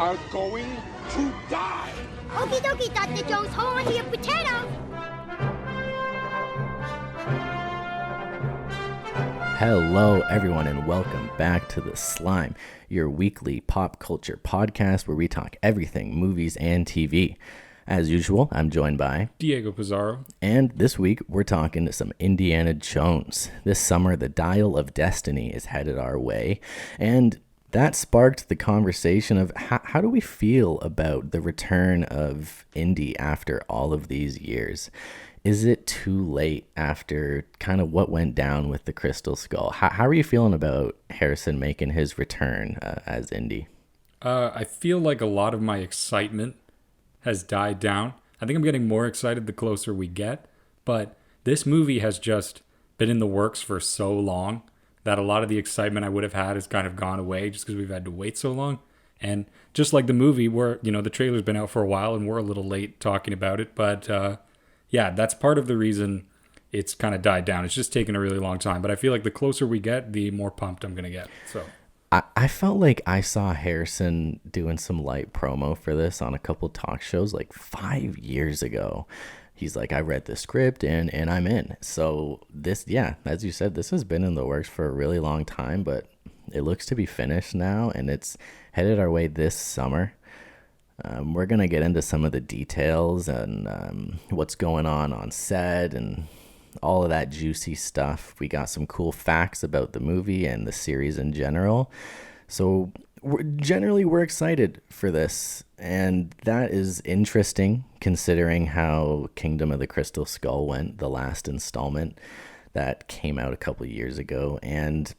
are going to die. Okie dokie, Dr. Jones. Hold on to your potato. Hello, everyone, and welcome back to The Slime, your weekly pop culture podcast where we talk everything movies and TV. As usual, I'm joined by Diego Pizarro. And this week, we're talking some Indiana Jones. This summer, the Dial of Destiny is headed our way, and that sparked the conversation of how do we feel about the return of Indy after all of these years? Is it too late after kind of what went down with the Crystal Skull? How are you feeling about Harrison making his return as Indy? I feel like a lot of my excitement has died down. I think I'm getting more excited the closer we get, but this movie has just been in the works for so long that a lot of the excitement I would have had has kind of gone away just because we've had to wait so long. And just like the movie, where the trailer's been out for a while and we're a little late talking about it, but yeah, that's part of the reason it's kind of died down. It's just taken a really long time, but I feel like the closer we get, the more pumped I'm going to get. So I felt like I saw Harrison doing some light promo for this on a couple talk shows like 5 years ago. He's like, I read the script and I'm in. So this, yeah, as you said, this has been in the works for a really long time, but it looks to be finished now and it's headed our way this summer. We're going to get into some of the details and what's going on set and all of that juicy stuff. We got some cool facts about the movie and the series in general. So we're excited for this, and that is interesting considering how Kingdom of the Crystal Skull went, the last installment that came out a couple years ago, and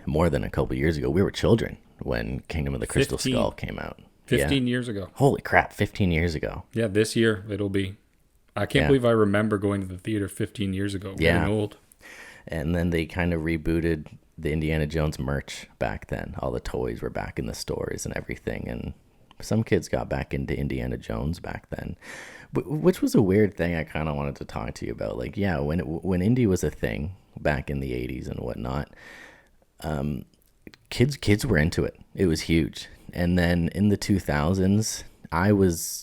more than a couple years ago. We were children when Kingdom of the Crystal Skull came out. 15 years ago. Holy crap, 15 years ago. Yeah, this year it'll be. I can't believe I remember going to the theater 15 years ago. Yeah. Getting old. And then they kind of rebooted the Indiana Jones merch back then. All the toys were back in the stores and everything. And some kids got back into Indiana Jones back then, which was a weird thing I kind of wanted to talk to you about. Like, yeah, when Indy was a thing back in the 80s and whatnot, kids were into it. It was huge. And then in the 2000s,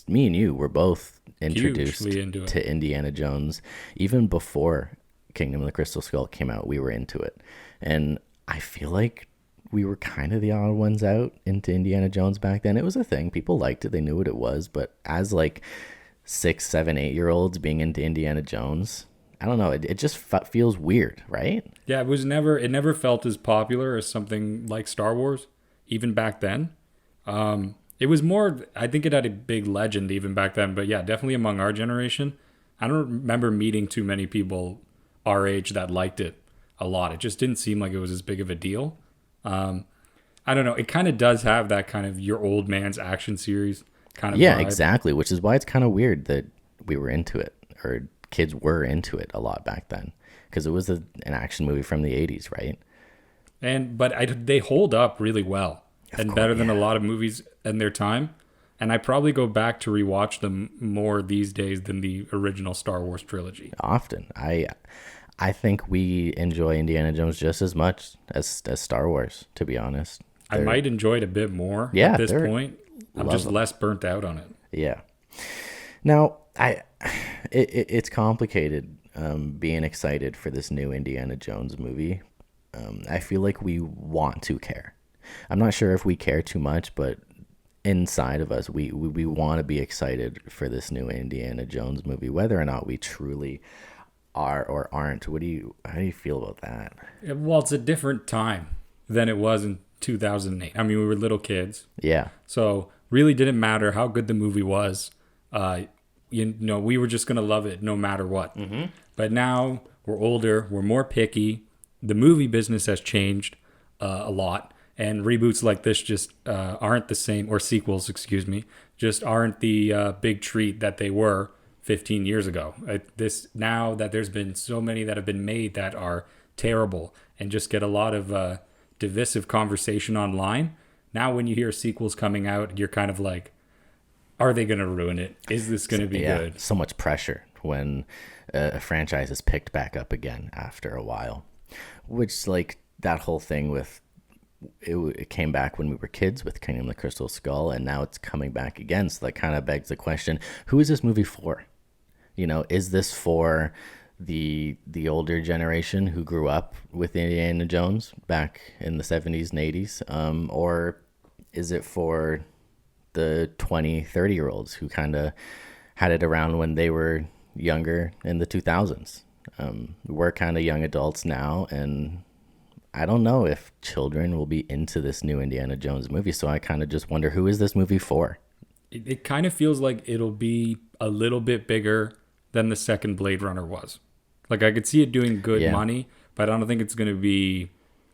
me and you were both introduced to Indiana Jones. Even before Kingdom of the Crystal Skull came out, we were into it. And I feel like we were kind of the odd ones out into Indiana Jones back then. It was a thing. People liked it. They knew what it was. But as like 6, 7, 8-year-olds being into Indiana Jones, I don't know. It just feels weird, right? Yeah, it never felt as popular as something like Star Wars, even back then. It was more, I think it had a big legend even back then, but yeah, definitely among our generation. I don't remember meeting too many people our age that liked it a lot. It just didn't seem like it was as big of a deal. I don't know. It kind of does have that kind of your old man's action series kind of vibe. Exactly, which is why it's kind of weird that we were into it, or kids were into it a lot back then, because it was an action movie from the 80s, right? But they hold up really well. Better than a lot of movies in their time. And I probably go back to rewatch them more these days than the original Star Wars trilogy. Often. I think we enjoy Indiana Jones just as much as Star Wars, to be honest. I might enjoy it a bit more at this point. I'm just less burnt out on it. Yeah. Now, it's complicated being excited for this new Indiana Jones movie. I feel like we want to care. I'm not sure if we care too much, but inside of us, we want to be excited for this new Indiana Jones movie, whether or not we truly are or aren't. How do you feel about that? Well, it's a different time than it was in 2008. I mean, we were little kids. Yeah. So really didn't matter how good the movie was. We were just going to love it no matter what. Mm-hmm. But now we're older, we're more picky. The movie business has changed a lot. And reboots like this just aren't the same, or sequels, just aren't the big treat that they were 15 years ago. Now that there's been so many that have been made that are terrible and just get a lot of divisive conversation online, now when you hear sequels coming out, you're kind of like, are they going to ruin it? Is this going to be good? So much pressure when a franchise is picked back up again after a while. Which, like, that whole thing with it came back when we were kids with Kingdom of the Crystal Skull, and now it's coming back again. So that kind of begs the question: who is this movie for? Is this for the older generation who grew up with Indiana Jones back in the 70s and 80s, or is it for the 20, 30-year-olds who kind of had it around when they were younger in the 2000s? We're kind of young adults now, and I don't know if children will be into this new Indiana Jones movie, so I kind of just wonder, who is this movie for? It kind of feels like it'll be a little bit bigger than the second Blade Runner was. Like, I could see it doing good money, but I don't think it's going to be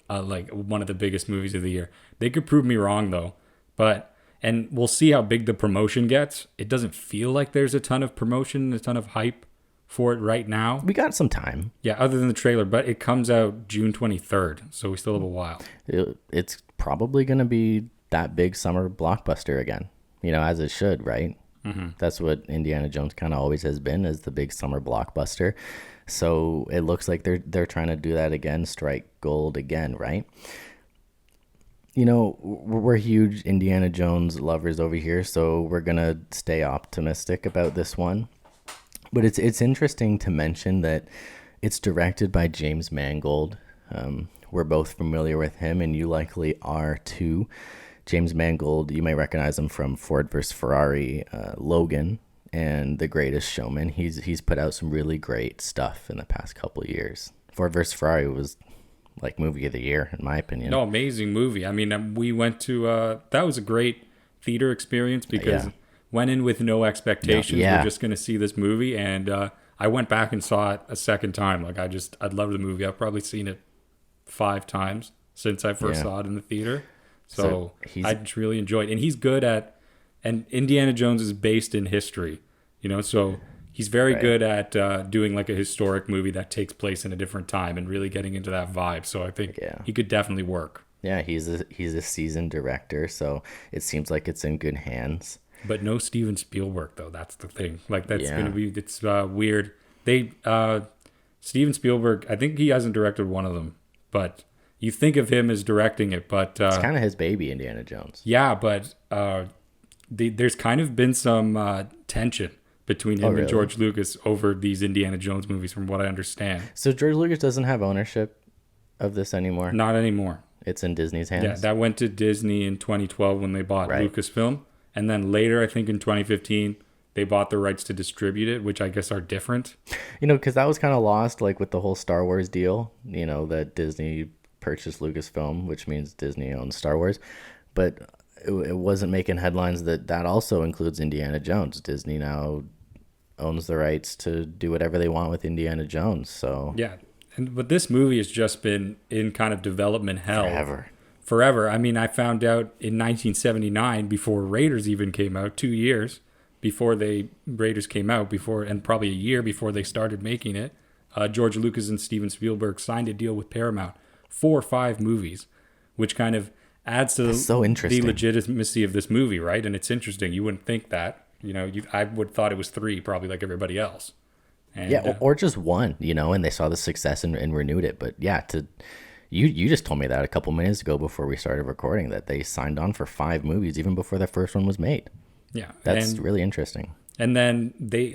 like one of the biggest movies of the year. They could prove me wrong, though. And we'll see how big the promotion gets. It doesn't feel like there's a ton of promotion, a ton of hype for it right now. We got some time. Yeah, other than the trailer, but it comes out June 23rd, so we still have a while. It's probably going to be that big summer blockbuster again, as it should, right? Mm-hmm. That's what Indiana Jones kind of always has been, is the big summer blockbuster. So it looks like they're trying to do that again, strike gold again, right? We're huge Indiana Jones lovers over here, so we're going to stay optimistic about this one. But it's interesting to mention that it's directed by James Mangold. We're both familiar with him, and you likely are too. James Mangold, you may recognize him from Ford vs. Ferrari, Logan, and The Greatest Showman. He's put out some really great stuff in the past couple of years. Ford vs. Ferrari was like movie of the year, in my opinion. No, amazing movie. I mean, we went to that was a great theater experience because went in with no expectations. Yeah. We're just going to see this movie, and I went back and saw it a second time. Like, I loved the movie. I've probably seen it 5 times since I first saw it in the theater. So I just really enjoyed it. And he's good at, and Indiana Jones is based in history, so he's very good at doing like a historic movie that takes place in a different time and really getting into that vibe. So I think he could definitely work. Yeah, he's a seasoned director, so it seems like it's in good hands. But no Steven Spielberg, though. That's the thing. Like, that's going to be, it's weird. Steven Spielberg, I think he hasn't directed one of them, but you think of him as directing it, but it's kind of his baby, Indiana Jones. Yeah, but there's kind of been some tension between him and George Lucas over these Indiana Jones movies, from what I understand. So George Lucas doesn't have ownership of this anymore? Not anymore. It's in Disney's hands? Yeah, that went to Disney in 2012 when they bought Lucasfilm. And then later, I think in 2015, they bought the rights to distribute it, which I guess are different. Because that was kind of lost, like with the whole Star Wars deal, that Disney purchased Lucasfilm, which means Disney owns Star Wars. But it wasn't making headlines that also includes Indiana Jones. Disney now owns the rights to do whatever they want with Indiana Jones. So yeah, but this movie has just been in kind of development hell forever. I mean, I found out in 1979, before Raiders even came out, 2 years before Raiders came out, and probably a year before they started making it, George Lucas and Steven Spielberg signed a deal with Paramount for 5 movies, which kind of adds to the legitimacy of this movie, right? And it's interesting. You wouldn't think that. I would have thought it was 3, probably, like everybody else. And, or just 1, and they saw the success and renewed it. But yeah, you just told me that a couple minutes ago before we started recording, that they signed on for 5 movies even before the first one was made. Yeah. That's really interesting. And then they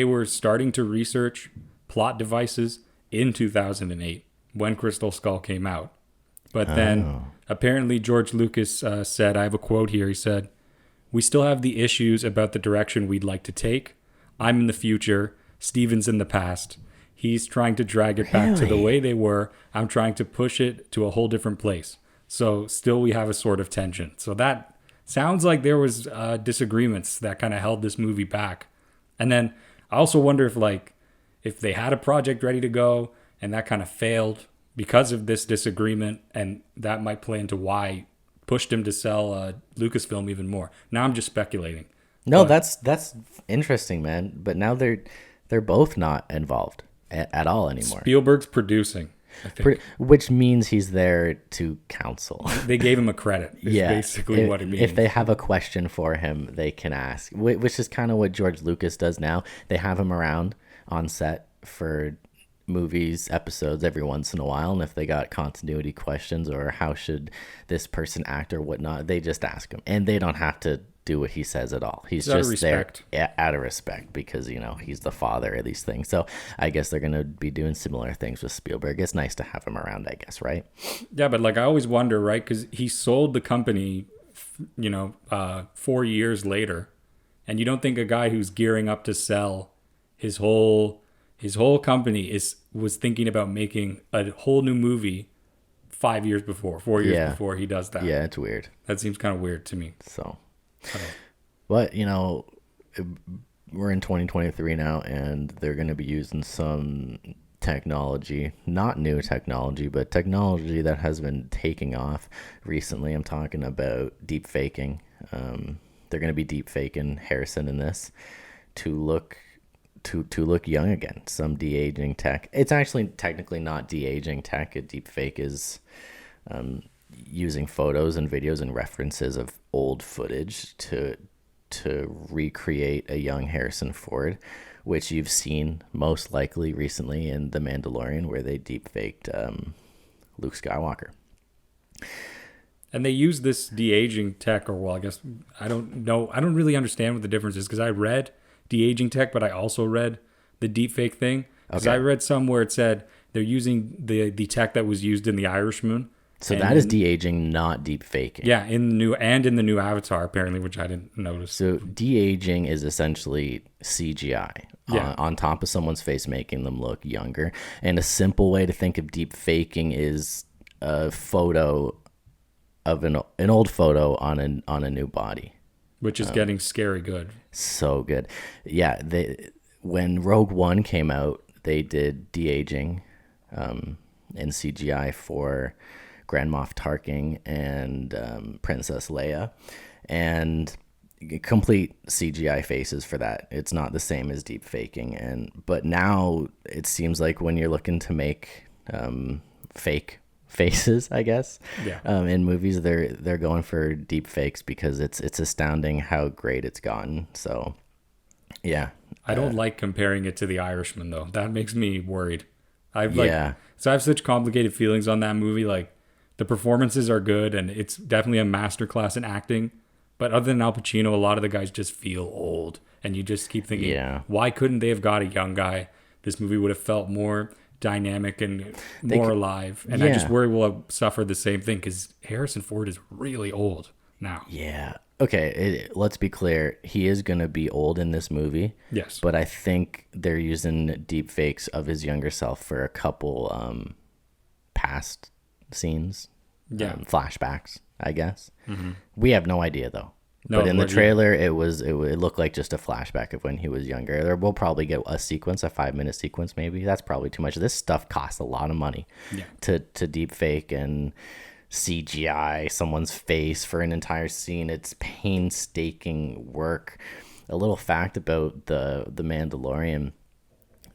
were starting to research plot devices in 2008 when Crystal Skull came out. But then apparently George Lucas said, I have a quote here. He said, "We still have the issues about the direction we'd like to take. I'm in the future. Steven's in the past. He's trying to drag it back to the way they were. I'm trying to push it to a whole different place. So still we have a sort of tension." So that sounds like there was disagreements that kind of held this movie back. And then I also wonder if they had a project ready to go and that kind of failed because of this disagreement, and that might play into why pushed him to sell Lucasfilm even more. Now I'm just speculating. No, that's interesting, man. But now they're both not involved at all anymore. Spielberg's producing, I think. Which means he's there to counsel. They gave him a credit. Is basically what it means. If they have a question for him, they can ask, which is kind of what George Lucas does now. They have him around on set for movies episodes every once in a while, and if they got continuity questions or how should this person act or whatnot, they just ask him, and they don't have to do what he says at all. He's Out of just there respect. out of respect because he's the father of these things. So I guess they're gonna be doing similar things with Spielberg. It's nice to have him around, I guess, right? Yeah, but like I always wonder, right? Because he sold the company, 4 years later, and you don't think a guy who's gearing up to sell his whole company was thinking about making a whole new movie 4 years before he does that. Yeah, it's weird. That seems kind of weird to me. So, but we're in 2023 now, and they're going to be using some technology, not new technology, but technology that has been taking off recently. I'm talking about deep faking. They're going to be deep faking Harrison in this to look young again. Some de-aging tech. It's actually technically not de-aging tech. A deep fake is using photos and videos and references of old footage to recreate a young Harrison Ford, which you've seen most likely recently in The Mandalorian, where they deep faked Luke Skywalker. And they use this de-aging tech, I guess, I don't know. I don't really understand what the difference is because I read de-aging tech, but I also read the deepfake thing. Because I read somewhere it said they're using the tech that was used in The Irishman. So that is de-aging, not deep faking. Yeah, in the new Avatar, apparently, which I didn't notice. So de-aging is essentially CGI on top of someone's face, making them look younger. And a simple way to think of deep faking is a photo of an old photo on a new body, which is getting scary good. So good. Yeah, when Rogue One came out, they did de-aging in CGI for Grand Moff Tarkin and Princess Leia, and complete CGI faces for that. It's not the same as deep faking, but now it seems like when you're looking to make fake faces, I guess, in movies, they're going for deep fakes because it's astounding how great it's gotten. So yeah, I don't like comparing it to The Irishman though. That makes me worried. I have such complicated feelings on that movie. Like, the performances are good and it's definitely a masterclass in acting, but other than Al Pacino, a lot of the guys just feel old, and you just keep thinking, why couldn't they have got a young guy? This movie would have felt more dynamic and more alive. And I just worry we'll suffer the same thing because Harrison Ford is really old now. Yeah. Okay, let's be clear. He is going to be old in this movie. Yes. But I think they're using deep fakes of his younger self for a couple past scenes. Flashbacks, I guess. Mm-hmm. We have no idea, though. No, but in the trailer, it looked like just a flashback of when he was younger. We'll probably get a 5-minute sequence, maybe. That's probably too much. This stuff costs a lot of money to deep fake and CGI someone's face for an entire scene. It's painstaking work. A little fact about the Mandalorian: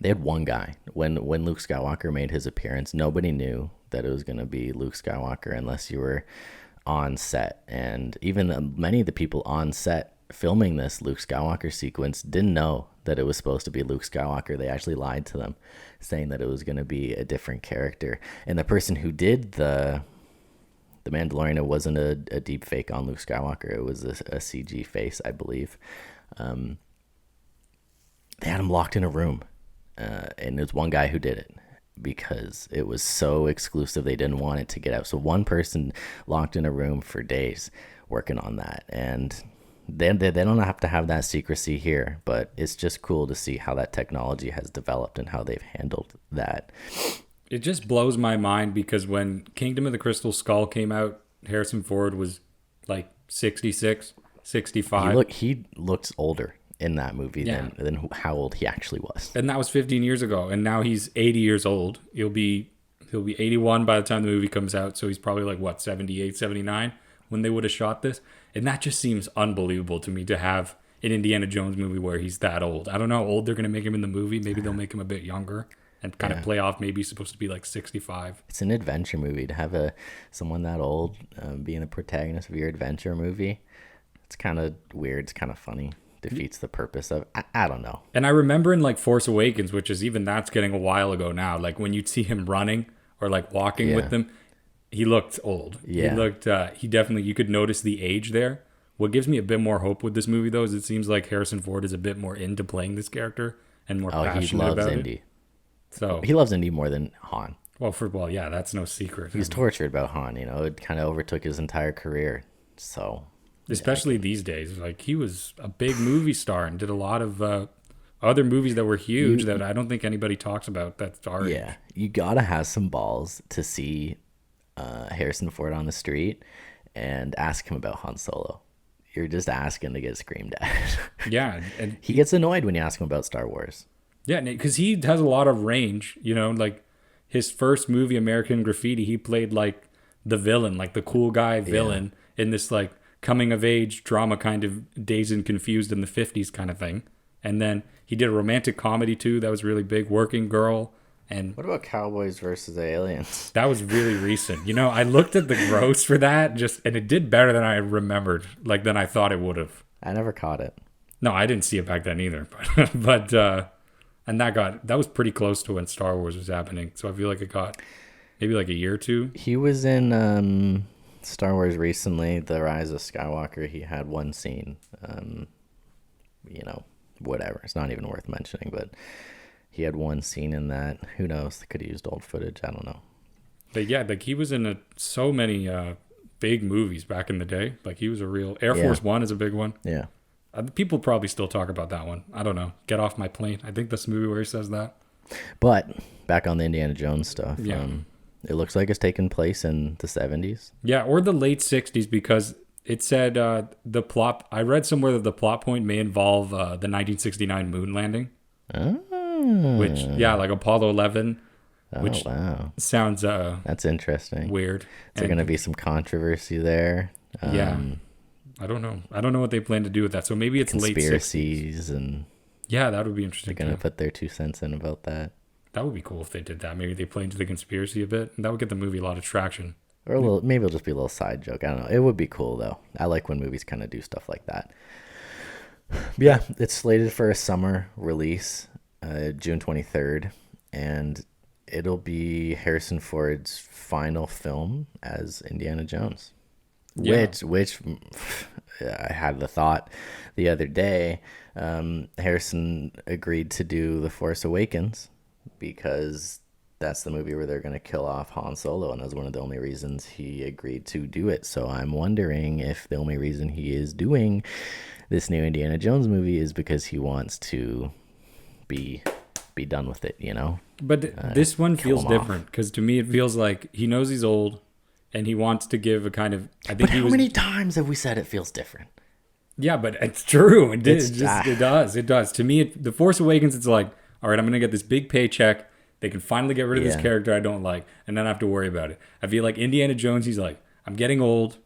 they had one guy when Luke Skywalker made his appearance. Nobody knew that it was going to be Luke Skywalker unless you were on set, and even many of the people on set filming this Luke Skywalker sequence didn't know that it was supposed to be Luke Skywalker. They actually lied to them, saying that it was going to be a different character. And the person who did the Mandalorian, it wasn't a deep fake on Luke Skywalker. It was a CG face, I believe. They had him locked in a room, and there's one guy who did it because it was so exclusive. They didn't want it to get out. So one person locked in a room for days working on that. And then they don't have to have that secrecy here, but it's just cool to see how that technology has developed and how they've handled that. It just blows my mind because when Kingdom of the Crystal Skull came out, Harrison Ford was like 66, 65. He looks older in that movie than how old he actually was. And that was 15 years ago. And now he's 80 years old. He'll be 81 by the time the movie comes out. So he's probably like, 78, 79 when they would have shot this. And that just seems unbelievable to me to have an Indiana Jones movie where he's that old. I don't know how old they're going to make him in the movie. Maybe they'll make him a bit younger and kind of play off. Maybe he's supposed to be like 65. It's an adventure movie. To have someone that old being the protagonist of your adventure movie, it's kind of weird. It's kind of funny. defeats the purpose of. I don't know. And I remember in like Force Awakens, which is even that's getting a while ago now. Like when you'd see him running or like walking with them, he looked old. Yeah. He looked. He definitely. You could notice the age there. What gives me a bit more hope with this movie though is it seems like Harrison Ford is a bit more into playing this character and more passionate He loves about Indy. it. So He loves Indy more than Han. well, yeah, that's no secret. He's tortured about Han. You know, it kind of overtook his entire career. So Especially these days. Like he was a big movie star and did a lot of other movies that were huge that I don't think anybody talks about that are. yeah, you gotta have some balls to see Harrison Ford on the street and ask him about Han Solo. You're just asking to get screamed at. Yeah. And He gets annoyed when you ask him about Star Wars. yeah, because he has a lot of range, you know, like his first movie, American Graffiti, he played like the villain, like the cool guy villain in this like coming of age drama kind of Dazed and Confused in the 50s kind of thing. And then he did a romantic comedy too. That was really big, Working Girl. And What about Cowboys versus Aliens? that was really recent. You know, I looked at the gross for that and it did better than I remembered, like than I thought it would have. I never caught it. No, I didn't see it back then either. But and that was pretty close to when Star Wars was happening. So I feel like it got maybe like a year or two. He was in Star Wars recently, The Rise of Skywalker. He had one scene, you know, whatever. It's not even worth mentioning, but he had one scene in that. Who knows? They could have used old footage. I don't know. But yeah, like he was in so many big movies back in the day. Like he was a real Air Force One is a big one. Yeah. People probably still talk about that one. I don't know. Get Off My Plane. I think that's the movie where he says that. But back on the Indiana Jones stuff. Yeah. It looks like it's taking place in the 70s. Yeah, or the late 60s because it said the plot. I read somewhere that the plot point may involve the 1969 moon landing. Oh. Which, yeah, like Apollo 11, which Wow. sounds That's interesting. weird. Is there And- going to be some controversy there? Yeah. I don't know. I don't know what they plan to do with that. So maybe it's late 60s. Conspiracies, and Yeah, that would be interesting. they're going too. to put their 2 cents in about that. That would be cool if they did that. Maybe they play into the conspiracy a bit. That would get the movie a lot of traction. Or a little, maybe it'll just be a little side joke. I don't know. It would be cool, though. I like when movies kind of do stuff like that. But yeah, it's slated for a summer release, June 23rd. And it'll be Harrison Ford's final film as Indiana Jones. Yeah. Which I had the thought the other day. Harrison agreed to do The Force Awakens because that's the movie where they're going to kill off Han Solo, and that's one of the only reasons he agreed to do it. So I'm wondering if the only reason he is doing this new Indiana Jones movie is because he wants to be done with it, you know? But this one feels him off. different because to me it feels like he knows he's old and he wants to give a kind of. I think But he how was. many times have we said it feels different? Yeah, but it's true. It It's- it does. To me, The Force Awakens, it's like, all right, I'm gonna get this big paycheck. They can finally get rid of this Yeah. character I don't like, and then I have to worry about it. I feel like Indiana Jones, he's like, I'm getting old.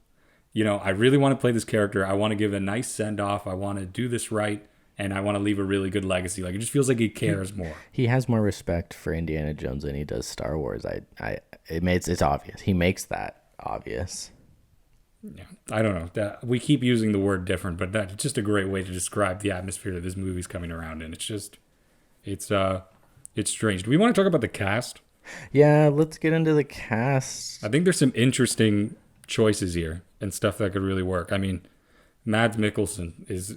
You know, I really want to play this character. I want to give a nice send off. I want to do this right, and I want to leave a really good legacy. Like it just feels like he cares more. He has more respect for Indiana Jones than he does Star Wars. It's obvious. He makes that obvious. Yeah, I don't know. We keep using the word different, but that's just a great way to describe the atmosphere that this movie's coming around in. It's just, it's strange. Do we want to talk about the cast? Yeah, let's get into the cast. I think there's some interesting choices here and stuff that could really work. I mean, Mads Mikkelsen is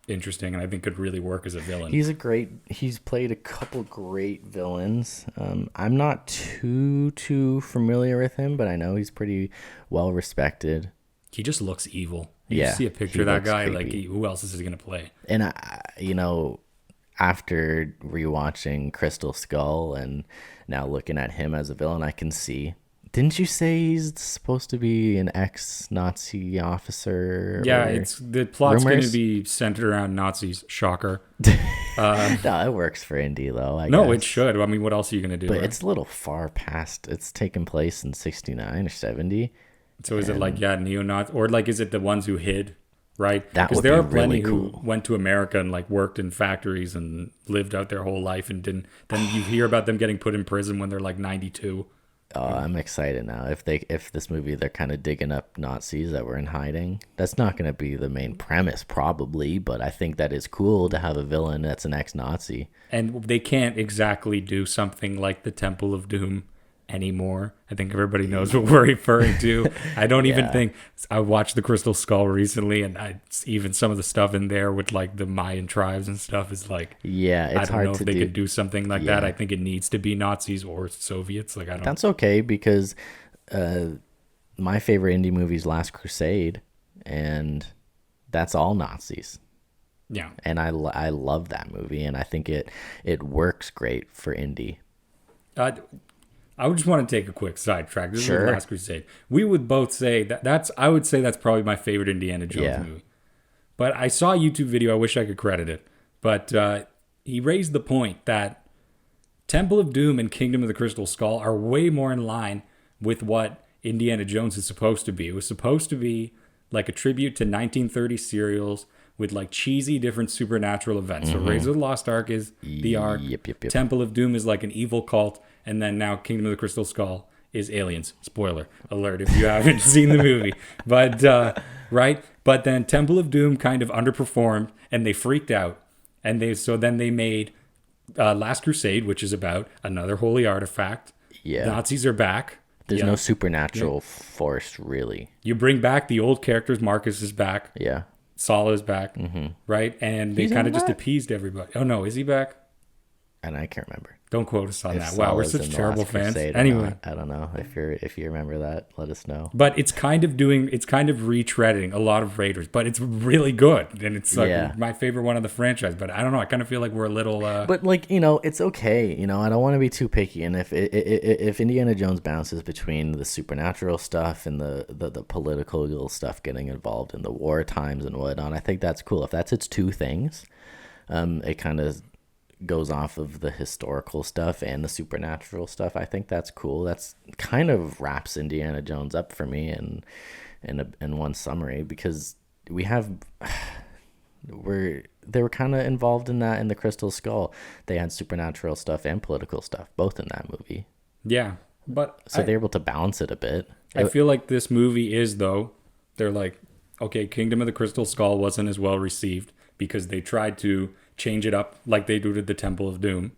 interesting and I think could really work as a villain. He's played a couple great villains. I'm not too familiar with him, but I know he's pretty well respected. He just looks evil. You Yeah, just see a picture he of that looks guy, creepy. like who else is he going to play? And after rewatching Crystal Skull and now looking at him as a villain, I can see. Didn't you say he's supposed to be an ex-Nazi officer? Yeah, or- the plot's going to rumors? be centered around Nazis. Shocker. No, it works for Indy though. I No, guess. it should. I mean, what else are you going to do? But right? it's a little far past. It's taken place in 69 or 70. So is it like neo-Nazi, or like is it the ones who hid, right? That Because would there be are plenty really who cool. went to America and like worked in factories and lived out their whole life and didn't. Then you hear about them getting put in prison when they're like 92. I'm excited now. If this movie they're kind of digging up Nazis that were in hiding, that's not going to be the main premise probably, but I think that is cool to have a villain that's an ex-Nazi. And they can't exactly do something like the Temple of Doom anymore. I think everybody knows what we're referring to. I don't even Yeah. think I watched the Crystal Skull recently, and even some of the stuff in there with like the Mayan tribes and stuff is like, Yeah, I it's don't hard know to if they do. could do something like that. Yeah. I think it needs to be Nazis or Soviets. Like I don't. That's okay because my favorite indie movie is Last Crusade, and that's all Nazis. Yeah. And I love that movie, and I think it works great for indie. I would just want to take a quick sidetrack. This Sure. is Last Crusade. We would both say that's. I would say that's probably my favorite Indiana Jones Yeah. movie. But I saw a YouTube video. I wish I could credit it. But he raised the point that Temple of Doom and Kingdom of the Crystal Skull are way more in line with what Indiana Jones is supposed to be. It was supposed to be like a tribute to 1930 serials with like cheesy different supernatural events. So Raiders of the Lost Ark is the Ark. Yep. Temple of Doom is like an evil cult, and then now Kingdom of the Crystal Skull is aliens. Spoiler alert if you haven't seen the movie. But right, but then Temple of Doom kind of underperformed, and they freaked out, and then they made Last Crusade, which is about another holy artifact. Yeah. Nazis are back. There's Yeah. no supernatural force really. You bring back the old characters. Marcus is back. Yeah. Sala is back. Right, and they He's kind not of just back? appeased everybody. Oh no, is he back? And I can't remember. Don't quote us on If that. Wow, we're Sala's such in the terrible Last fans. Crusade or Anyway. not. I don't know if you remember that. Let us know. But it's kind of retreading a lot of Raiders, but it's really good, and it's like Yeah. my favorite one of the franchise. But I don't know, I kind of feel like we're a little. But like it's okay. I don't want to be too picky. And if Indiana Jones bounces between the supernatural stuff and the political stuff getting involved in the war times and whatnot, I think that's cool. If that's its two things, it kind of goes off of the historical stuff and the supernatural stuff. I think that's cool. That's kind of wraps Indiana Jones up for me in one summary, because they were kind of involved in that in the Crystal Skull. They had supernatural stuff and political stuff both in that movie, Yeah, but so they're able to balance it a bit. I feel like this movie is, though, they're like, okay, Kingdom of the Crystal Skull wasn't as well received because they tried to change it up like they do to the Temple of Doom,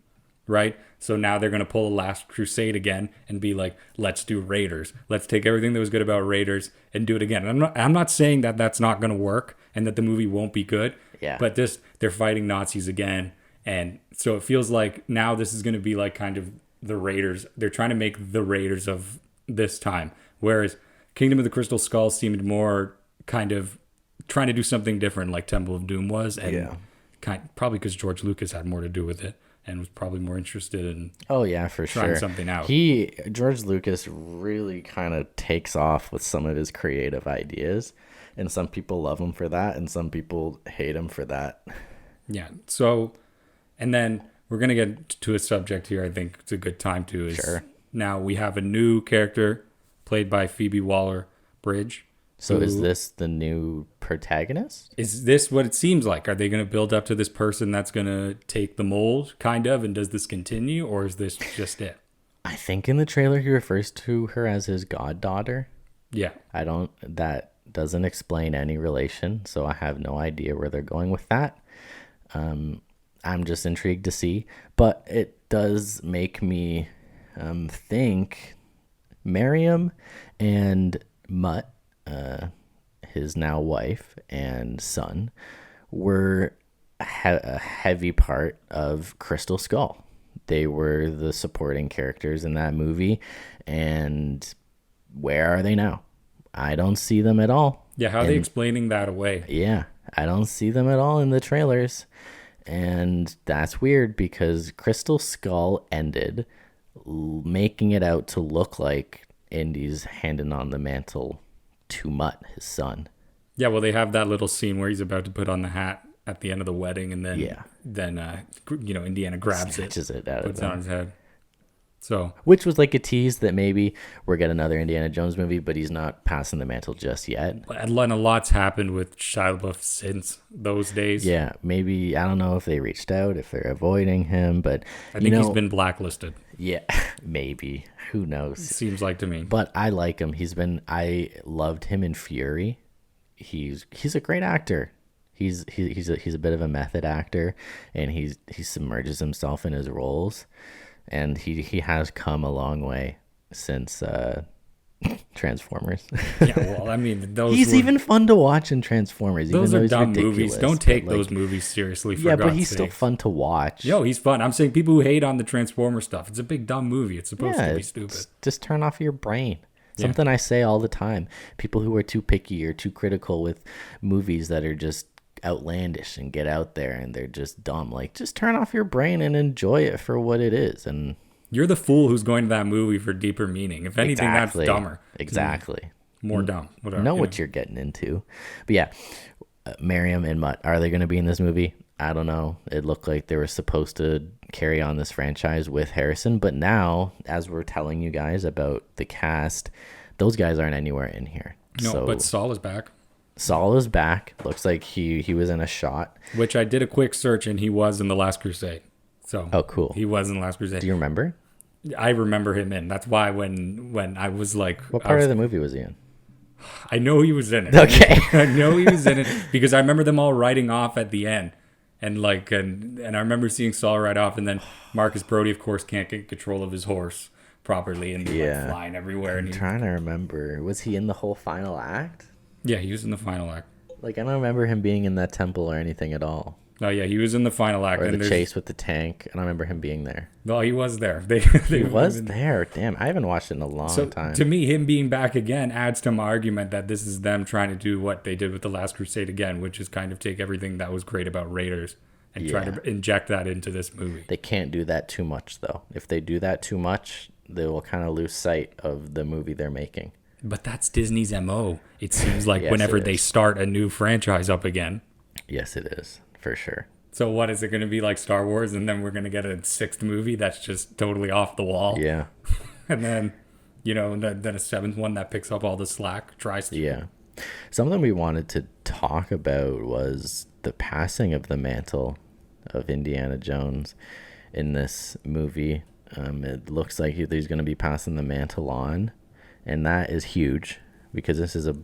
right? So now they're going to pull a Last Crusade again and be like, let's do Raiders. Let's take everything that was good about Raiders and do it again. And I'm not saying that that's not going to work and that the movie won't be good, Yeah. but they're fighting Nazis again. And so it feels like now this is going to be like kind of the Raiders. They're trying to make the Raiders of this time. Whereas Kingdom of the Crystal Skull seemed more kind of trying to do something different like Temple of Doom was. And Yeah. Probably because George Lucas had more to do with it and was probably more interested in. Oh yeah, for Trying sure. something out. George Lucas really kind of takes off with some of his creative ideas, and some people love him for that, and some people hate him for that. Yeah. So, and then we're going to get to a subject here I think it's a good time to is Sure. now we have a new character played by Phoebe Waller-Bridge. So is who- this the new protagonist? Is this what it seems like? Are they going to build up to this person that's going to take the mold, kind of, and does this continue, or is this just it? I think in the trailer he refers to her as his goddaughter. Yeah. That doesn't explain any relation, so I have no idea where they're going with that. I'm just intrigued to see, but it does make me think Miriam and Mutt, his now wife and son, were a heavy part of Crystal Skull. They were the supporting characters in that movie, and where are they now? I don't see them at all. Yeah, how are they explaining that away? Yeah, I don't see them at all in the trailers. And that's weird because Crystal Skull ended making it out to look like Indy's handing on the mantle to Mutt, his son. Yeah, well, they have that little scene where he's about to put on the hat at the end of the wedding, and then Yeah. Indiana grabs it, Snatches it out of puts it on them. his head. So Which was like a tease that maybe we're getting another Indiana Jones movie, but he's not passing the mantle just yet. and a lot's happened with Shia LaBeouf since those days. Yeah, maybe, I don't know if they reached out, if they're avoiding him, but I think he's been blacklisted. yeah, maybe. Who knows? Seems like to me. But I like him. I loved him in Fury. He's a great actor. He's a bit of a method actor, and he submerges himself in his roles, and he has come a long way since Transformers. Yeah, well, I mean, He's even fun to watch in Transformers. those even though are he's dumb ridiculous, movies. Don't but, take like, those movies seriously. For Yeah, but God's he's still sakes. fun to watch. Yo, he's fun. I'm saying people who hate on the Transformer stuff. It's a big dumb movie. It's supposed to be stupid. Just turn off your brain. Yeah. Something I say all the time. People who are too picky or too critical with movies that are just outlandish and get out there and they're just dumb. Like, just turn off your brain and enjoy it for what it is. And You're the fool who's going to that movie for deeper meaning. If anything, exactly, that's dumber. Exactly. More dumb. Whatever. Know you what you're getting into. But yeah, Miriam and Mutt, are they going to be in this movie? I don't know. It looked like they were supposed to carry on this franchise with Harrison, but now, as we're telling you guys about the cast, those guys aren't anywhere in here. No, So but Saul is back. Saul is back. Looks like he was in a shot. Which I did a quick search and he was in The Last Crusade. So Oh, cool. He was in The Last Crusade. Do you remember? I remember him in. That's why when I was like, What part of the movie was he in? I know he was in it. Okay. I know he was in it because I remember them all riding off at the end. And I remember seeing Saul ride off, and then Marcus Brody, of course, can't get control of his horse properly, and he's like flying everywhere. I'm And trying to remember. Was he in the whole final act? yeah, he was in the final act. Like, I don't remember him being in that temple or anything at all. Oh yeah, he was in the final act. Or and the there's- chase with the tank. I don't remember him being there. No, he was there. They He was there. Damn, I haven't watched it in a long So time. to me, him being back again adds to my argument that this is them trying to do what they did with The Last Crusade again, which is kind of take everything that was great about Raiders and try to inject that into this movie. They can't do that too much, though. If they do that too much, they will kind of lose sight of the movie they're making. But that's Disney's MO. It seems like Yes, whenever it they is. start a new franchise up again. Yes, it is, for sure. So what is it going to be like Star Wars, and then we're going to get a sixth movie that's just totally off the wall, Yeah, and then then a seventh one that picks up all the slack tries to. yeah. Something we wanted to talk about was the passing of the mantle of Indiana Jones in this movie. It looks like he's going to be passing the mantle on, and that is huge because this is a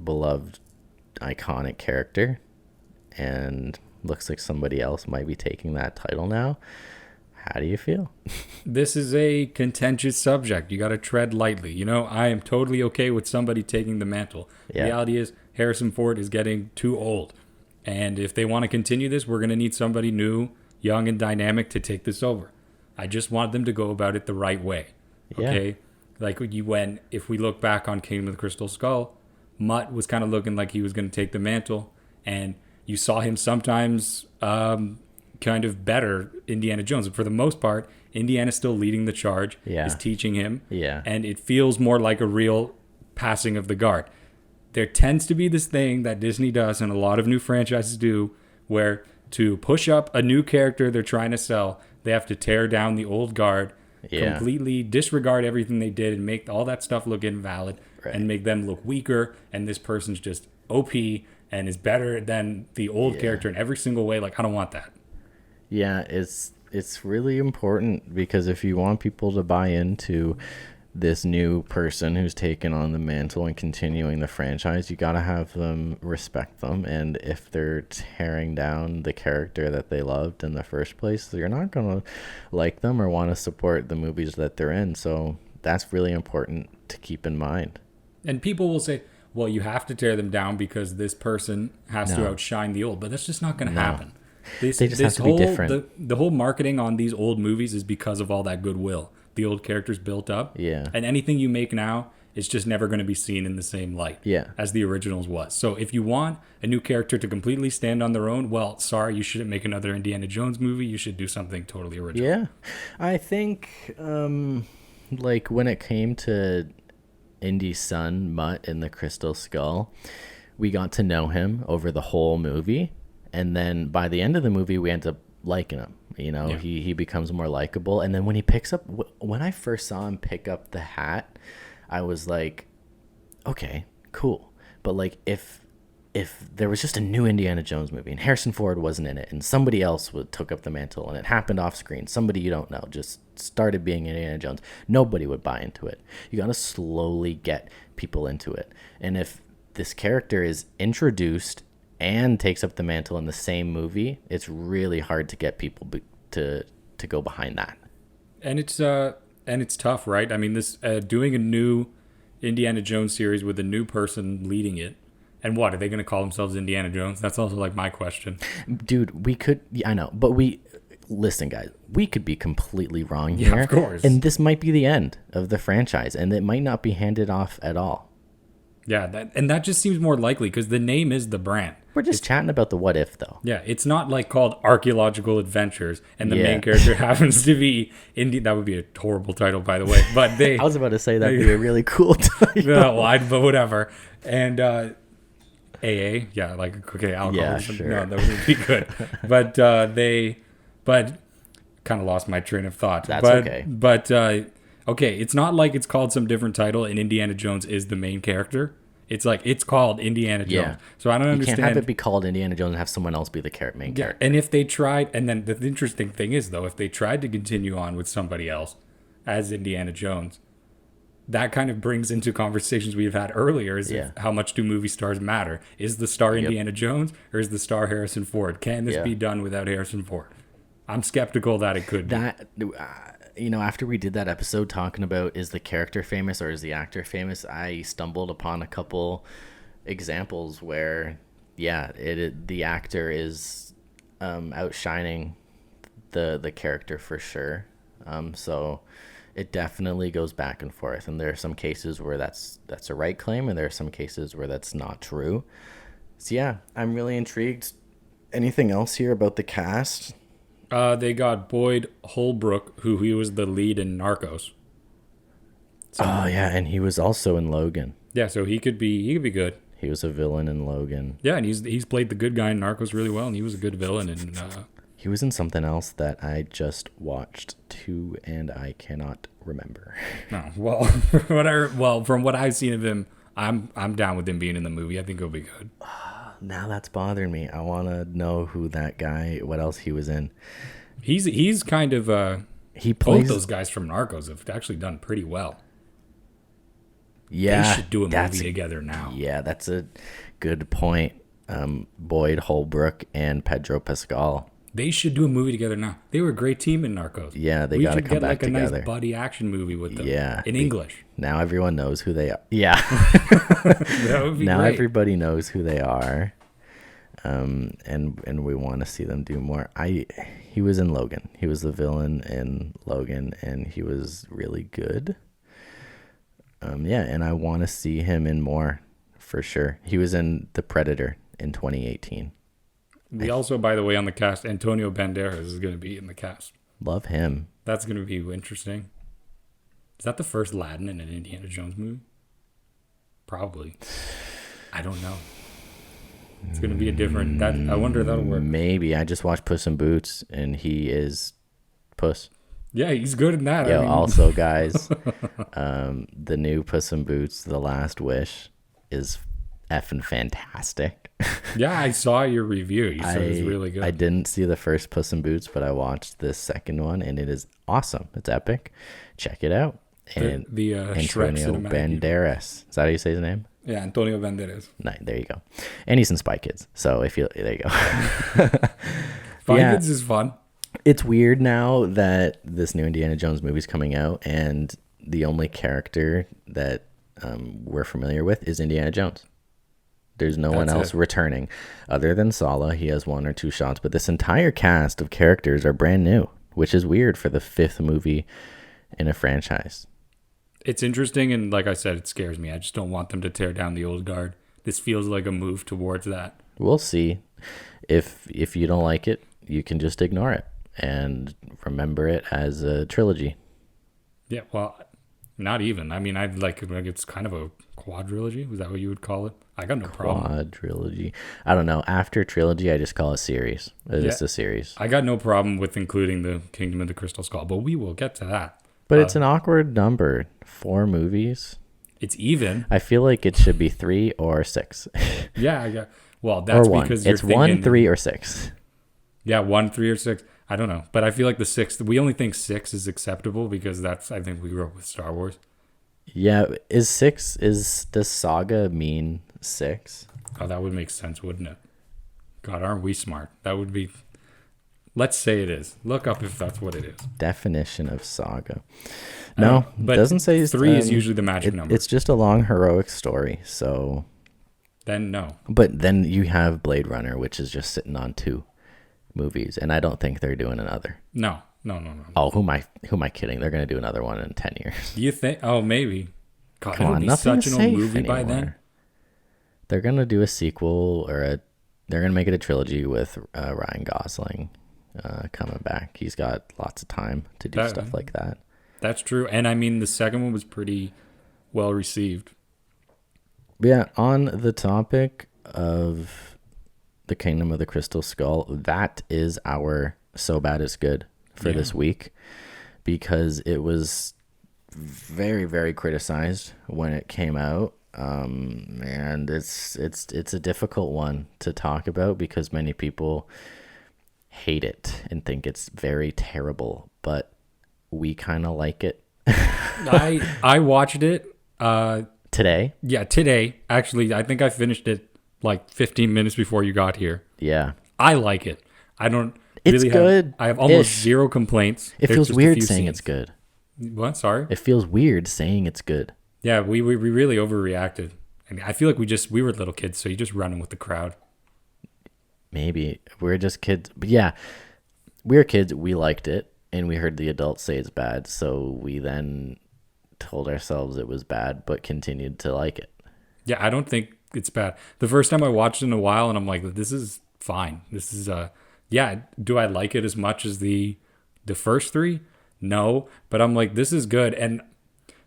beloved, iconic character, and looks like somebody else might be taking that title now. How do you feel? This is a contentious subject. You got to tread lightly. I am totally okay with somebody taking the mantle. Yeah. The reality is Harrison Ford is getting too old. And if they want to continue this, we're going to need somebody new, young, and dynamic to take this over. I just want them to go about it the right way. Yeah. Okay? Like if we look back on Kingdom of the Crystal Skull, Mutt was kind of looking like he was going to take the mantle. And you saw him sometimes kind of better Indiana Jones. But for the most part, Indiana's still leading the charge, is teaching him. Yeah. And it feels more like a real passing of the guard. There tends to be this thing that Disney does and a lot of new franchises do where to push up a new character they're trying to sell, they have to tear down the old guard, completely disregard everything they did and make all that stuff look invalid and make them look weaker. And this person's just OP and is better than the old character in every single way. Like, I don't want that. Yeah, it's really important because if you want people to buy into this new person who's taken on the mantle and continuing the franchise, you got to have them respect them. And if they're tearing down the character that they loved in the first place, you're not going to like them or want to support the movies that they're in. So that's really important to keep in mind. And people will say, well, you have to tear them down because this person has to No. outshine the old. But that's just not going to happen. They just have to be different. The whole marketing on these old movies is because of all that goodwill. The old characters built up. Yeah. And anything you make now is just never going to be seen in the same light as the originals was. So if you want a new character to completely stand on their own, well, sorry, you shouldn't make another Indiana Jones movie. You should do something totally original. Yeah. I think, like, when it came to Indy's son, Mutt, in the Crystal Skull, we got to know him over the whole movie. And then by the end of the movie, we end up liking him. You know, Yeah. he becomes more likable. And then when he picks up, when I first saw him pick up the hat, I was like, okay, cool. But like, if there was just a new Indiana Jones movie and Harrison Ford wasn't in it and somebody else took up the mantle and it happened off screen, somebody you don't know just started being Indiana Jones, nobody would buy into it. You got to slowly get people into it. And if this character is introduced and takes up the mantle in the same movie, it's really hard to get people to go behind that. And it's tough, right? I mean, this doing a new Indiana Jones series with a new person leading it. And what, are they going to call themselves Indiana Jones? That's also like my question. Dude, we could, I know, but listen, guys, we could be completely wrong Yeah, here. of course. And this might be the end of the franchise, and it might not be handed off at all. Yeah, that just seems more likely because the name is the brand. We're just chatting about the what if, though. Yeah, it's not like called Archaeological Adventures, and the Yeah. main character happens to be Indy. That would be a horrible title, by the way. But they, I was about to say that'd be a really cool title. no, but whatever. And AA, yeah, like okay, alcoholism. Yeah, sure. No, that would be good. But but kind of lost my train of thought. That's okay. But okay, it's not like it's called some different title, and Indiana Jones is the main character. It's like it's called Indiana Jones. Yeah. So I don't You understand. can't have it be called Indiana Jones and have someone else be the main Yeah, character. and if they tried, and then the interesting thing is though, if they tried to continue on with somebody else as Indiana Jones, that kind of brings into conversations we've had earlier is Yeah. how much do movie stars matter? Is the star Indiana Jones or is the star Harrison Ford? Can this Yeah. be done without Harrison Ford? I'm skeptical that it could be. That, after we did that episode talking about is the character famous or is the actor famous, I stumbled upon a couple examples where, the actor is outshining the character for sure. So it definitely goes back and forth, and there are some cases where that's a right claim, and there are some cases where that's not true. So yeah, I'm really intrigued. Anything else here about the cast? They got Boyd Holbrook, who he was the lead in Narcos. Oh yeah, and he was also in Logan. Yeah, so he could be good. He was a villain in Logan. Yeah, and he's played the good guy in Narcos really well, and he was a good villain in. He was in something else that I just watched too, and I cannot remember. No, well, from what I've seen of him, I'm down with him being in the movie. I think it'll be good. Now that's bothering me. I want to know who that guy, what else he was in. He's kind of He both plays those guys from Narcos have actually done pretty well. Yeah, They should do a that's movie together now. Yeah, that's a good point. Boyd Holbrook and Pedro Pascal. They should do a movie together now. They were a great team in Narcos. Yeah, they we gotta should come get back like a together. nice buddy action movie with them. Yeah, in English. Now everyone knows who they are. Yeah. That would be Now great. everybody knows who they are. And we want to see them do more. He was in Logan. He was the villain in Logan, and he was really good. And I want to see him in more, for sure. He was in The Predator in 2018. We also, by the way, on the cast, Antonio Banderas is going to be in the cast. Love him. That's going to be interesting. Is that the first Latin in an Indiana Jones movie? Probably. I don't know. It's going to be a different. I wonder if that'll work. Maybe. I just watched Puss in Boots, and he is Puss. Yeah, he's good in that. Yo, also, guys, the new Puss in Boots, The Last Wish, is effing fantastic. Yeah, I saw your review. You said it's really good. I didn't see the first Puss in Boots, but I watched this second one, and it is awesome. It's epic. Check it out. And the Shrek Antonio cinematic. Banderas. Is that how you say his name? Yeah, Antonio Banderas. No, there you go. And he's in Spy Kids. So there you go. Spy Yeah. Kids is fun. It's weird now that this new Indiana Jones movie's coming out, and the only character that we're familiar with is Indiana Jones. There's no one else returning other than Sala. He has one or two shots, but this entire cast of characters are brand new, which is weird for the fifth movie in a franchise. It's interesting, and like I said, it scares me. I just don't want them to tear down the old guard. This feels like a move towards that. We'll see. If you don't like it, you can just ignore it and remember it as a trilogy. Yeah, well, Not even. I mean, I'd like it's kind of a quadrilogy. Was that what you would call it? I got no problem. Quadrilogy. I don't know. After trilogy, I just call it series. It's just a series. I got no problem with including the Kingdom of the Crystal Skull, but we will get to that. But it's an awkward number. 4 movies. It's even. I feel like it should be 3 or 6. Yeah, I got. Well, that's or 1. because you're It's thinking, 1, 3, or 6. Yeah, 1, 3, or 6. I don't know, but I feel like the 6th. We only think 6 is acceptable because that's. I think we grew up with Star Wars. Yeah, is 6? Does saga mean 6? Oh, that would make sense, wouldn't it? God, aren't we smart? That would be. Let's say it is. Look up if that's what it is. Definition of saga. No, but it doesn't say 3 is usually the magic number. It's just a long heroic story. So then no. But then you have Blade Runner, which is just sitting on 2 movies, and I don't think they're doing another. No. Oh, who am I kidding? They're gonna do another one in 10 years. You think? Oh, maybe. God, Come on, it'll be nothing's such an old safe movie anymore. by then. They're gonna do a sequel they're gonna make it a trilogy with Ryan Gosling coming back. He's got lots of time to do stuff like that. That's true, and I mean the second one was pretty well received. Yeah, on the topic of the Kingdom of the Crystal Skull, that is our So Bad It's Good for this week, because it was very, very criticized when it came out, and it's a difficult one to talk about because many people hate it and think it's very terrible, but we kind of like it. I watched it today. Yeah, today. Actually, I think I finished it like 15 minutes before you got here. Yeah. I like it. I don't It's really good. I have almost zero complaints. It There's feels just a weird few saying scenes. it's good. What? Sorry? It feels weird saying it's good. Yeah, we really overreacted. And I feel like we were little kids, so you're just running with the crowd. Maybe we're just kids, but yeah, we were kids. We liked it, and we heard the adults say it's bad, so we then told ourselves it was bad, but continued to like it. Yeah, I don't think it's bad. The first time I watched it in a while, and I'm like, this is fine. This is yeah. Do I like it as much as the first 3? No, but I'm like, this is good,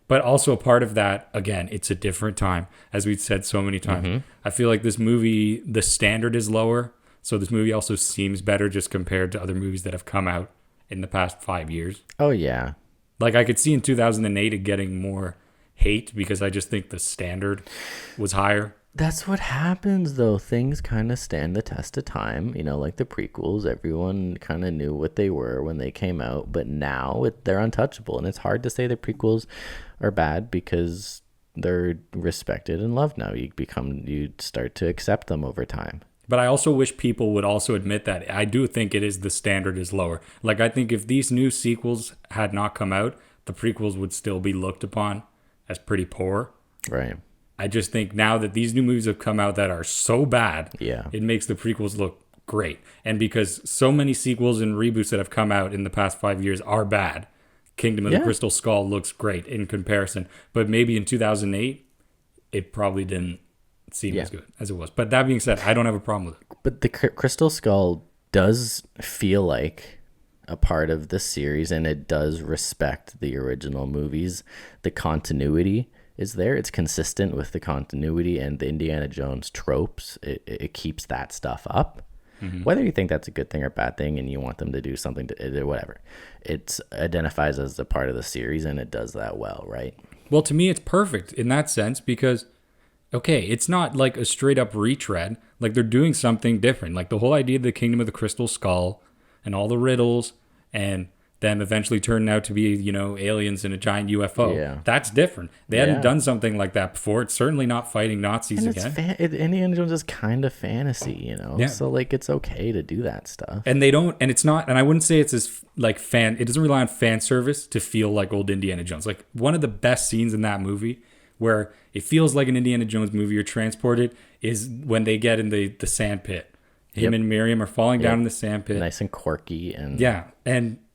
but also a part of that, again, it's a different time, as we've said so many times. Mm-hmm. I feel like this movie, the standard is lower. So this movie also seems better just compared to other movies that have come out in the past 5 years. Oh, yeah. Like I could see in 2008 it getting more hate because I just think the standard was higher. That's what happens, though. Things kind of stand the test of time. You know, like the prequels, everyone kind of knew what they were when they came out. But now they're untouchable. And it's hard to say the prequels are bad because they're respected and loved now. You start to accept them over time. But I also wish people would also admit that I do think it is the standard is lower. Like I think if these new sequels had not come out, the prequels would still be looked upon as pretty poor. Right. I just think now that these new movies have come out that are so bad, yeah, it makes the prequels look great. And because so many sequels and reboots that have come out in the past 5 years are bad, Kingdom of the Crystal Skull looks great in comparison. But maybe in 2008, it probably didn't seem as good as it was. But that being said, I don't have a problem with it. But the Crystal Skull does feel like a part of the series, and it does respect the original movies. The continuity is there. It's consistent with the continuity and the Indiana Jones tropes. It keeps that stuff up. Mm-hmm. Whether you think that's a good thing or bad thing and you want them to do something to whatever, it identifies as a part of the series, and it does that well, right? Well, to me, it's perfect in that sense because, okay, it's not like a straight up retread. Like they're doing something different. Like the whole idea of the Kingdom of the Crystal Skull and all the riddles and them eventually turning out to be, aliens in a giant UFO. Yeah. That's different. They hadn't done something like that before. It's certainly not fighting Nazis and again. Indiana Jones is kind of fantasy, Yeah. So like it's okay to do that stuff. And it's not, and I wouldn't say it's as like it doesn't rely on fan service to feel like old Indiana Jones. Like one of the best scenes in that movie where it feels like an Indiana Jones movie you're transported is when they get in the sand pit. Him and Miriam are falling down in the sand pit. Nice and quirky and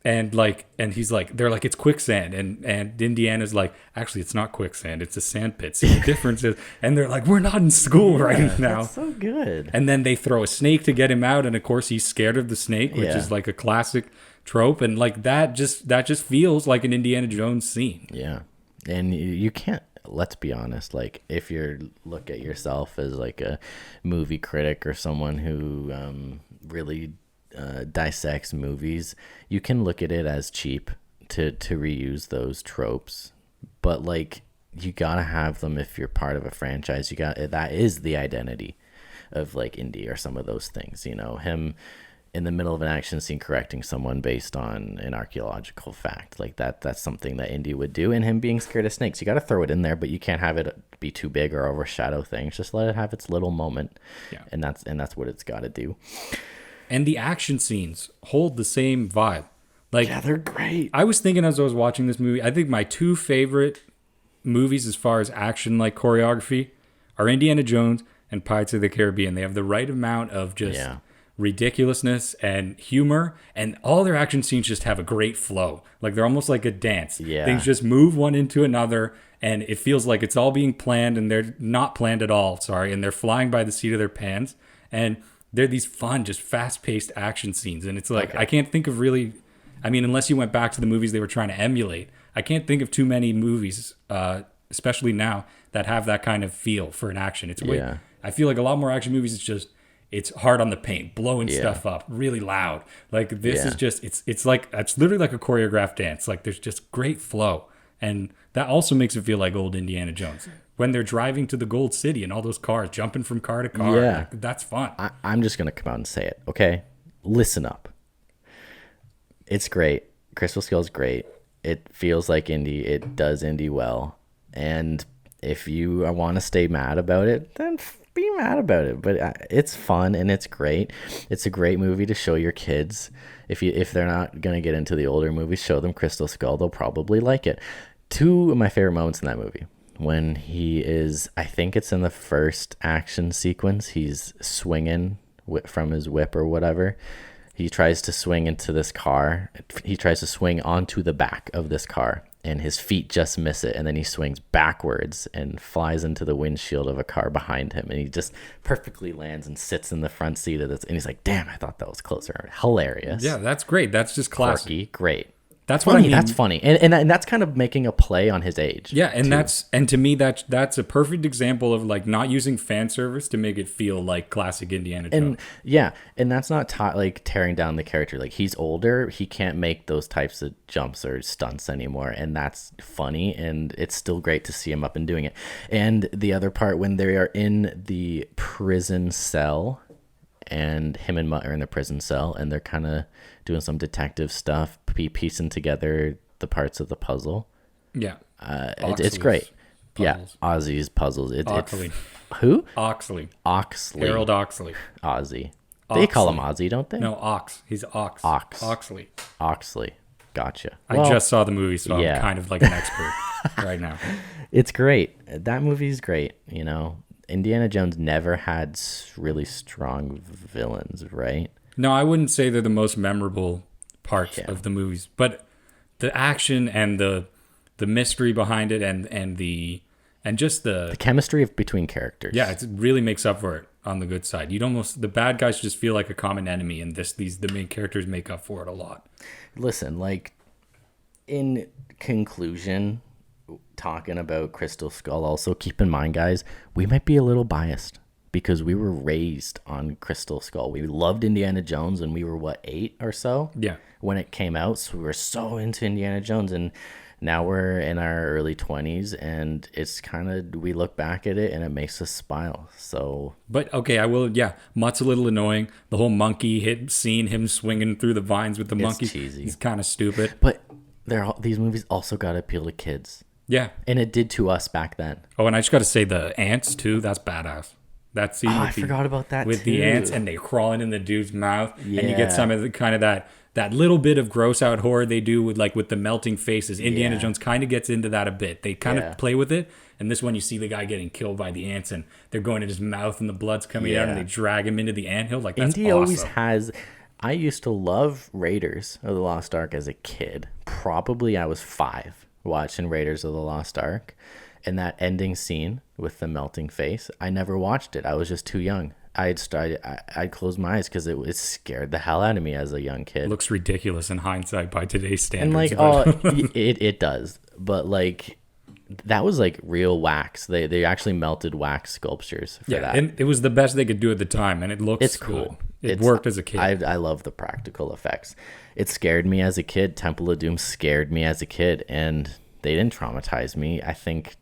and he's like, they're like, it's quicksand, and Indiana's like, actually it's not quicksand, it's a sand pit. See the difference is, and they're like, we're not in school right now. That's so good. And then they throw a snake to get him out, and of course he's scared of the snake, which is like a classic trope, and like that just feels like an Indiana Jones scene. Yeah. And you can't, let's be honest, like if you look at yourself as like a movie critic or someone who really dissects movies, you can look at it as cheap to reuse those tropes, but like you gotta have them if you're part of a franchise. That is the identity of like Indy or some of those things, you know, him in the middle of an action scene correcting someone based on an archaeological fact, like that's something that Indy would do. And him being scared of snakes, you got to throw it in there, but you can't have it be too big or overshadow things. Just let it have its little moment. Yeah. And that's what it's got to do. And the action scenes hold the same vibe. Like, Yeah, they're great. I was thinking as I was watching this movie, I think my two favorite movies as far as action like choreography are Indiana Jones and Pirates of the Caribbean. They have the right amount of just ridiculousness and humor, and all their action scenes just have a great flow. Like they're almost like a dance. Yeah. Things just move one into another, and it feels like it's all being planned, and they're not planned at all. Sorry, and they're flying by the seat of their pants, and they're these fun, just fast-paced action scenes. And it's like I can't think of really. I mean, unless you went back to the movies they were trying to emulate, I can't think of too many movies, especially now, that have that kind of feel for an action. It's way. Yeah. I feel like a lot more action movies, it's hard on the paint, blowing stuff up, really loud. Like this is just, it's literally like a choreographed dance. Like there's just great flow. And that also makes it feel like old Indiana Jones. When they're driving to the Gold City and all those cars, jumping from car to car, like, that's fun. I'm just going to come out and say it, okay? Listen up. It's great. Crystal Skull's great. It feels like Indy. It does Indy well. And if you want to stay mad about it, then be mad about it. But it's fun and it's great. It's a great movie to show your kids. If they're not going to get into the older movies, show them Crystal Skull. They'll probably like it. Two of my favorite moments in that movie. When he is, I think it's in the first action sequence, he's swinging from his whip or whatever. He tries to swing into this car. He tries to swing onto the back of this car, and his feet just miss it. And then he swings backwards and flies into the windshield of a car behind him. And he just perfectly lands and sits in the front seat of this. And he's like, damn, I thought that was closer. Hilarious. Yeah, that's great. That's just classic. Quirky, great. That's Funny, what I mean. That's funny. And that's kind of making a play on his age. Yeah, and too. to me that's a perfect example of like not using fan service to make it feel like classic Indiana Jones. And yeah, and that's not like tearing down the character. Like he's older, he can't make those types of jumps or stunts anymore, and that's funny, and it's still great to see him up and doing it. And the other part when they are in the prison cell, and him and Mutt are in the prison cell, and they're kind of doing some detective stuff, piecing together the parts of the puzzle. Yeah, it's great. Puzzles. Yeah, Ozzy's puzzles. Oxley. Who? Oxley. Harold Oxley. Ozzy. They call him Ozzy, don't they? No, Ox. He's Ox. Oxley. Oxley. Gotcha. I just saw the movie, so I'm kind of like an expert right now. It's great. That movie's great. You know, Indiana Jones never had really strong villains, right? No, I wouldn't say they're the most memorable parts of the movies, but the action and the mystery behind it and just the chemistry between characters. Yeah, it really makes up for it on the good side. The bad guys just feel like a common enemy, and the main characters make up for it a lot. Listen, like in conclusion, talking about Crystal Skull, also keep in mind, guys, we might be a little biased because we were raised on Crystal Skull. We loved Indiana Jones when we were 8 or so. Yeah. When it came out, so we were so into Indiana Jones, and now we're in our early 20s, and it's kind of, we look back at it and it makes us smile. So, but okay, I will. Yeah, Mutt's a little annoying. The whole monkey scene, him swinging through the vines with the monkey, cheesy. He's kind of stupid. But these movies also got to appeal to kids. Yeah, and it did to us back then. Oh, and I just got to say the ants too. That's badass. That scene. I forgot about that with too. the ants and they crawling in the dude's mouth, and you get some of the kind of that little bit of gross out horror they do with the melting faces. Indiana Jones kind of gets into that a bit. They kind of play with it. And this one, you see the guy getting killed by the ants, and they're going in his mouth, and the blood's coming out, and they drag him into the anthill. Like that's Indy awesome. Always has. I used to love Raiders of the Lost Ark as a kid. Probably I was 5 watching Raiders of the Lost Ark, and that ending scene with the melting face. I never watched it. I was just too young. I'd close my eyes because it scared the hell out of me as a young kid. It looks ridiculous in hindsight by today's standards. And it does, but that was like real wax. They actually melted wax sculptures for that. And it was the best they could do at the time, and it looks It's cool. Good. It worked as a kid. I love the practical effects. It scared me as a kid. Temple of Doom scared me as a kid, and they didn't traumatize me. I think,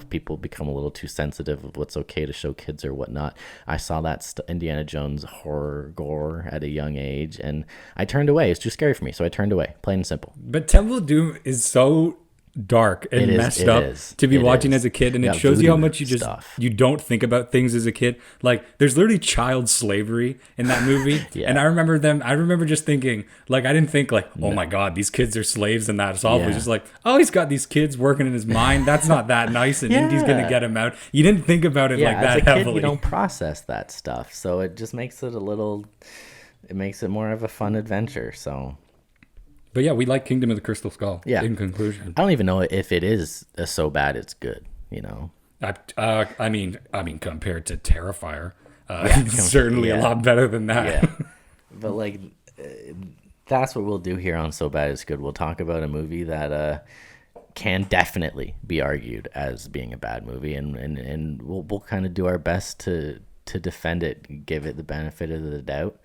people become a little too sensitive of what's okay to show kids or whatnot. I saw that Indiana Jones horror gore at a young age, and I turned away. It's too scary for me, so I turned away, plain and simple. But Temple of Doom is so dark and messed up to be watching as a kid, and it shows you how much you don't think about things as a kid. Like, there's literally child slavery in that movie. And I remember just thinking, like, I didn't think like, oh my god, these kids are slaves, and that's awful. Just like, oh, he's got these kids working in his mind, that's not that nice, and Indy's gonna get him out. You didn't think about it like that as a kid, heavily. You don't process that stuff, so it just makes it more of a fun adventure. So but yeah, we like Kingdom of the Crystal Skull. Yeah. In conclusion, I don't even know if it is so bad it's good. I mean, compared to Terrifier, it's certainly a lot better than that. Yeah. But like, that's what we'll do here on So Bad It's Good. We'll talk about a movie that can definitely be argued as being a bad movie, and we'll kind of do our best to defend it, give it the benefit of the doubt,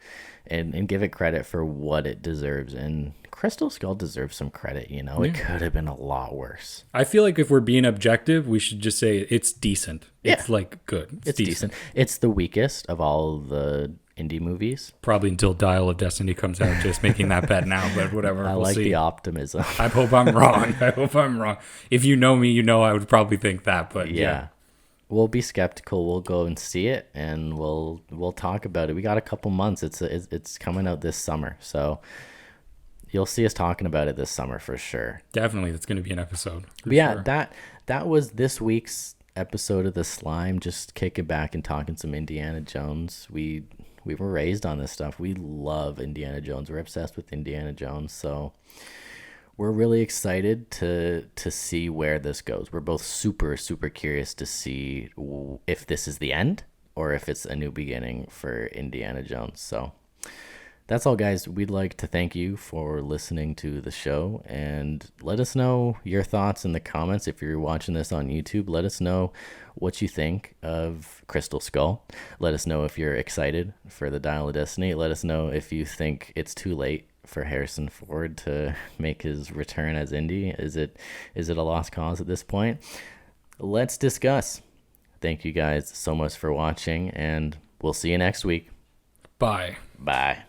and give it credit for what it deserves. And Crystal Skull deserves some credit, It could have been a lot worse. I feel like if we're being objective, we should just say it's decent. It's like good. It's decent. It's the weakest of all the indie movies. Probably until Dial of Destiny comes out, just making that bet now, but whatever. I like the optimism. I hope I'm wrong. If you know me, I would probably think that, but yeah. We'll be skeptical. We'll go and see it, and we'll talk about it. We got a couple months. It's coming out this summer, so you'll see us talking about it this summer for sure. Definitely, that's going to be an episode. Sure. That was this week's episode of The Slime. Just kicking back and talking some Indiana Jones. We were raised on this stuff. We love Indiana Jones. We're obsessed with Indiana Jones. So we're really excited to see where this goes. We're both super, super curious to see if this is the end or if it's a new beginning for Indiana Jones. So that's all, guys. We'd like to thank you for listening to the show, and let us know your thoughts in the comments. If you're watching this on YouTube, let us know what you think of Crystal Skull. Let us know if you're excited for the Dial of Destiny. Let us know if you think it's too late for Harrison Ford to make his return as Indy. Is it a lost cause at this point? Let's discuss. Thank you guys so much for watching, and we'll see you next week. Bye. Bye.